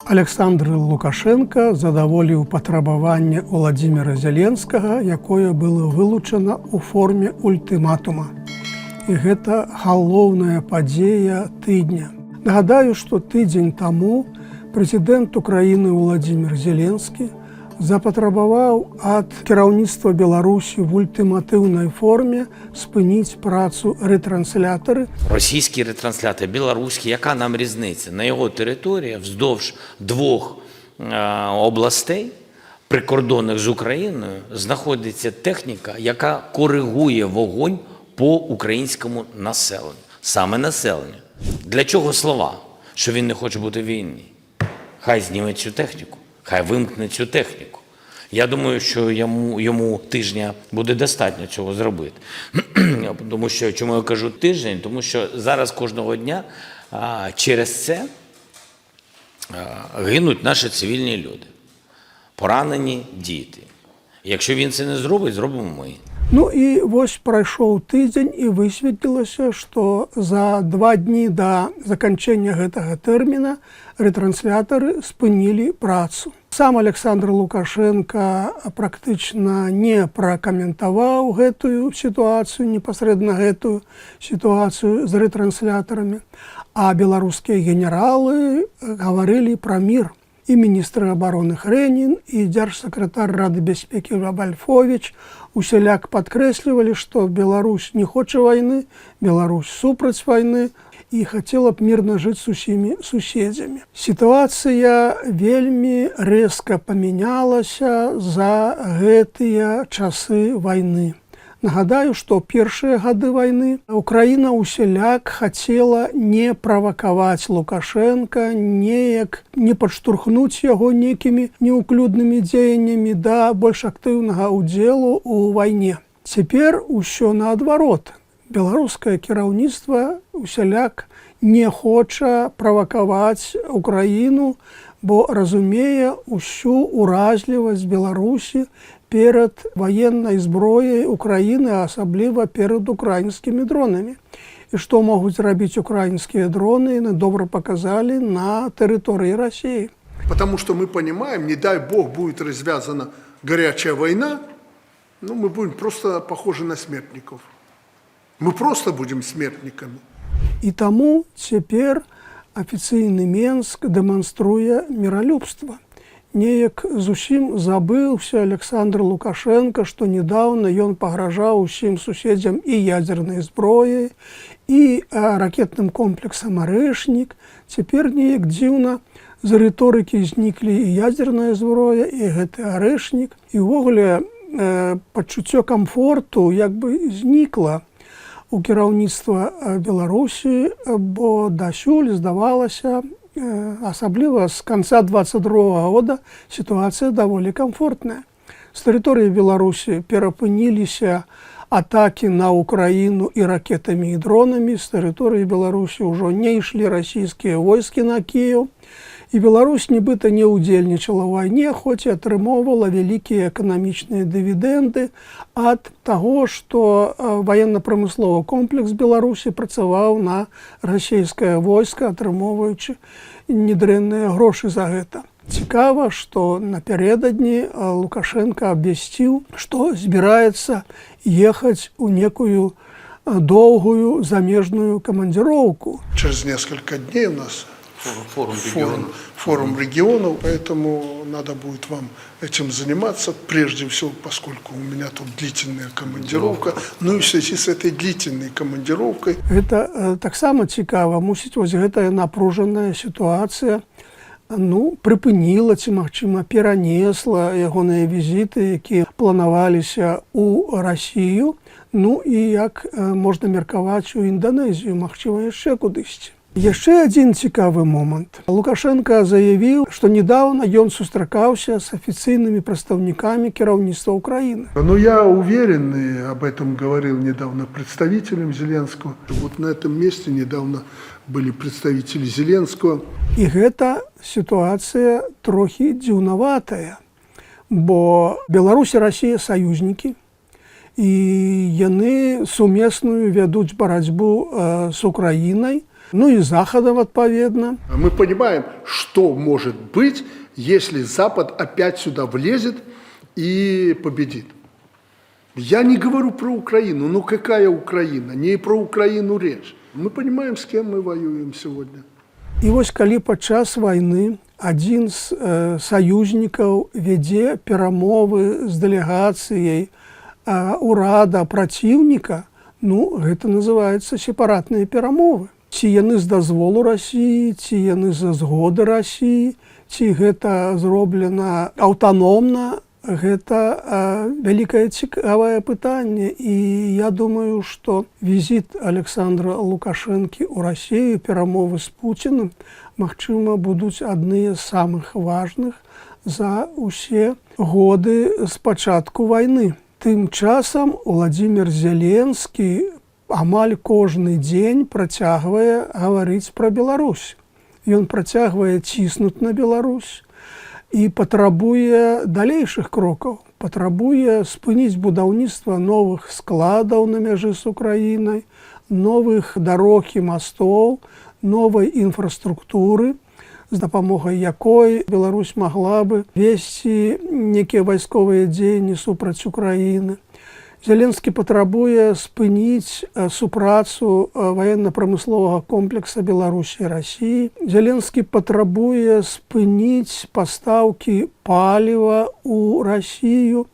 Александр Лукашенко задаволіў патрабаванне Владимира Зеленскага, якое было вылучана ў форме ультыматума. І гэта галоўная падзея тыдня. Нагадаю, што тыдзень таму прэзідэнт Украіны Владимир Зеленскі запатрабаваў ад кіраўніцтва Беларусі в ультыматыўнай форме спыніць працу ретранслятары. Російський ретранслятор, білоруський, яка нам різниця? На його території вздовж двох областей, прикордонних з Україною, знаходиться техніка, яка коригує вогонь по українському населенню. Саме населенню. Для чого слова? Що він не хоче бути в війні? Хай зніме цю техніку. Хай вимкне цю техніку. Я думаю, що йому тижня буде достатньо цього зробити. Тому що, чому я кажу тиждень? Тому що зараз кожного дня через це гинуть наші цивільні люди. Поранені діти. Якщо він це не зробить, зробимо ми. Ну і вось прайшоў тыдзень і высветлілася, што за 2 дні да заканчэння гэтага тэрміна ретранслятары спынілі працу. Сам Александр Лукашенко практычна не пракаментаваў гэтую сітуацыю, непасрэдна гэтую сітуацыю з ретранслятарамі, а беларускія генералы гаварылі пра мір. І міністр абароны Хрэнін, і дзяржсакратар Рады бяспекі Вальфовіч усяляк падкрэслівалі, што Беларусь не хоча вайны, Беларусь супраць вайны і хацела б мірна жыць з усімі суседзямі. Сітуацыя вельмі рэзка памянялася за гэтыя часы вайны. Нагадаю, што першыя гады вайны Украіна усяляк хацела не правакаваць Лукашенка, неяк не падштурхнуць яго нейкімі неўклюднымі дзеяннямі да больш актыўнага ўдзелу ў вайне. Цяпер усё наадварот. Беларускае кіраўніцтва усяляк не хоча правакаваць Украіну, бо разумее усю уразлівасць Беларусі перад ваеннай зброяй Украіны, а асабліва перад украінскімі дронамі. І што могуць зрабіць украінскія дроны, яны добра паказалі на тэрыторыі России. Потому что мы понимаем, не дай бог будет развязана горячая война, мы будем просто похожи на смертников. Мы просто будем смертниками. І таму цяпер афіцыйны Менск дэманструе міралюбства. Неяк зусім забыўся Александр Лукашенко, што недаўна ён пагражаў усім суседзям і ядзернай зброяй, і ракетным комплексам «Арэшнік». Цяпер неяк дзіўна з рыторыкі зніклі і ядзерная зброя, і гэты «Арэшнік». І ўвогуле пачуццё камфорту як бы знікла у кіраўніцтва Беларусі, бо дасюль здавалася, асабліва з канца 22 года сітуацыя даволі камфортная. З тэрыторыі Беларусі перапыніліся атакі на Украіну і ракетамі і дронамі. З тэрыторыі Беларусі ўжо не ішлі расійскія войскі на Кіеў. І Беларусь нібыта не ўдзельнічала ў вайне, хоць і атрымоўвала вялікія эканамічныя дывідэнды ад таго, што ваенна-прамысловы комплекс Беларусі працаваў на расійскае войска, атрымоўваючы недрэнныя грошы за гэта. Цікава, што напярэдадні Лукашенко абвясціў, што збіраецца ехаць у некую доўгую замежную камандзіроўку. Через несколько дней у нас форум регионов, поэтому надо будет вам этим заниматься, прежде всего, поскольку у меня тут длительная командировка, ну и в связи с этой длительной командировкой. Гэта таксама цікава, мусіць, вось гэтая напружаная сітуацыя прыпыніла ці, магчыма, перанесла ягоныя візіты, якія планаваліся ў Расію, і як можна меркаваць у Інданезію, магчыма, яшчэ кудысьці. Яшчэ адзін цікавы момант. Лукашенко заявіў, што недавно ён сустракаўся с афіцыйнымі прадстаўнікамі кіраўніцтва Украины. Я уверен, и об этом говорил недавно представителям Зеленского. Вот на этом месте недавно были представители Зеленского. І гэта сітуацыя трохі дзіўнаватая, бо Беларусь і Расія саюзнікі, і яны сумесную вядуць барацьбу з Украінай, ну и Заходом отповедно. Мы понимаем, что может быть, если Запад опять сюда влезет и победит. Я не говорю про Украину, ну какая Украина? Не про Украину речь. Мы понимаем, с кем мы воюем сегодня. І вось калі падчас вайны адзін з саюзнікаў вядзе перамовы з дэлегацыяй урада праціўніка, ну гэта называецца сепаратныя перамовы. Ці яны з дазволу Расіі, ці яны за згоды Расіі, ці гэта зроблена аўтаномна, гэта вялікае цікавае пытанне. І я думаю, што візіт Александра Лукашэнкі ў Расію, перамовы з Пуціным, магчыма, будуць адныя з самых важных за ўсе годы з пачатку вайны. Тым часам Уладзімір Зеленскі амаль кожны дзень працягвае гаварыць пра Беларусь. Ён працягвае ціснуць на Беларусь і патрабуе далейшых крокаў, патрабуе спыніць будаўніцтва новых складаў на мяжы з Украінай, новых дарог і мастоў, новай інфраструктуры, з дапамогай якой Беларусь магла бы весці некія вайсковыя дзеянні супраць Украіны. Зеленскі патрабуе спыніць супрацу ваенна-прамысловага комплекса Беларусі і Расіі. Зеленскі патрабуе спыніць пастаўкі паліва ў Расію,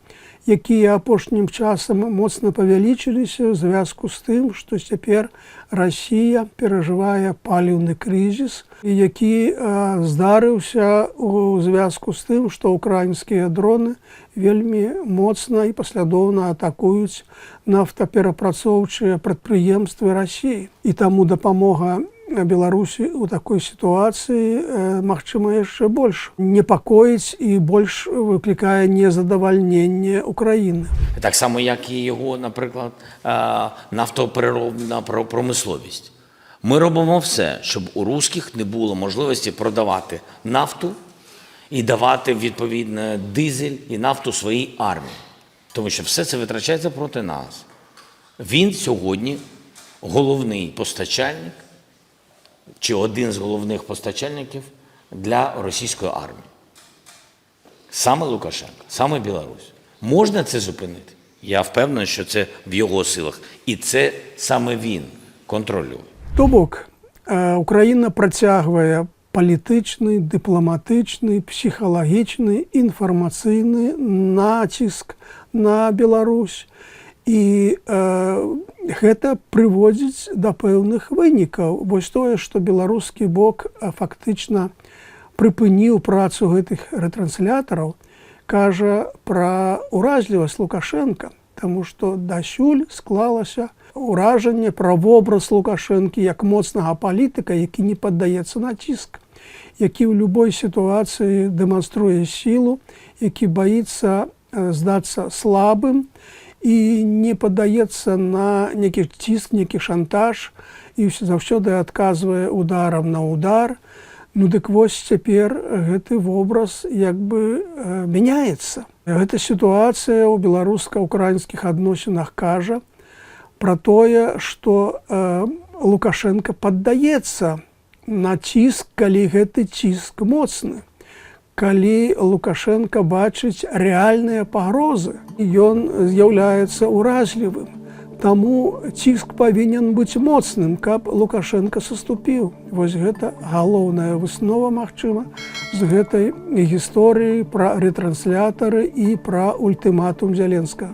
якія апошнім часам моцна павялічыліся ў звязку з тым, што цяпер Расія перажывае паліўны крызіс, які здарыўся у звязку з тым, што украінскія дроны вельмі моцна і паслядоўна атакуюць нафтаперапрацоўчыя прадпрыемствы Расіі. І таму дапамога Беларусі ў такой сітуацыі, магчыма, яшчэ больш непакоіць і больш выклікае незадавальненне Украіны. Так само, як і його, наприклад, нафтопереробна промисловість. Ми робимо все, щоб у русських не було можливості продавати нафту і давати, відповідно, дизель і нафту своїй армії. Тому що все це витрачається проти нас. Він сьогодні головний постачальник, чи один з головних постачальників для російської армії. Саме Лукашенко, саме Білорусь. Можна це зупинити? Я впевнений, що це в його силах. І це саме він контролює. То бок, Україна працягвае палітычны, дыпламатычны, псіхалагічны, інфармацыйны націск на Беларусь. І гэта прыводзіць да пэўных вынікаў. Вось тое, што беларускі бок фактычна прыпыніў працу гэтых рэтранслятораў, кажа пра ўражлівасць Лукашенка, таму што дасюль склалася ўражанне пра вобраз Лукашэнкі як моцнага палітыка, які не паддаецца націск, які ў любой сітуацыі дэманструе сілу, які баіцца здацца слабым, і не паддаецца на некі ціск, некі шантаж, і заўсёды адказвае ударам на удар. Ну дык вось цяпер гэты вобраз як бы мяняецца. Гэта сітуацыя ў беларуска-украінскіх адносінах кажа пра тое, што Лукашенко паддаецца на ціск, калі гэты ціск моцны. Калі Лукашенко бачыць рэальныя пагрозы, ён з'яўляецца ўразлівым. Таму ціск павінен быць моцным, каб Лукашенко саступіў. Вось гэта галоўная выснова, магчыма, з гэтай гісторыі пра рэтрансляторы і пра ультыматум Зеленскага.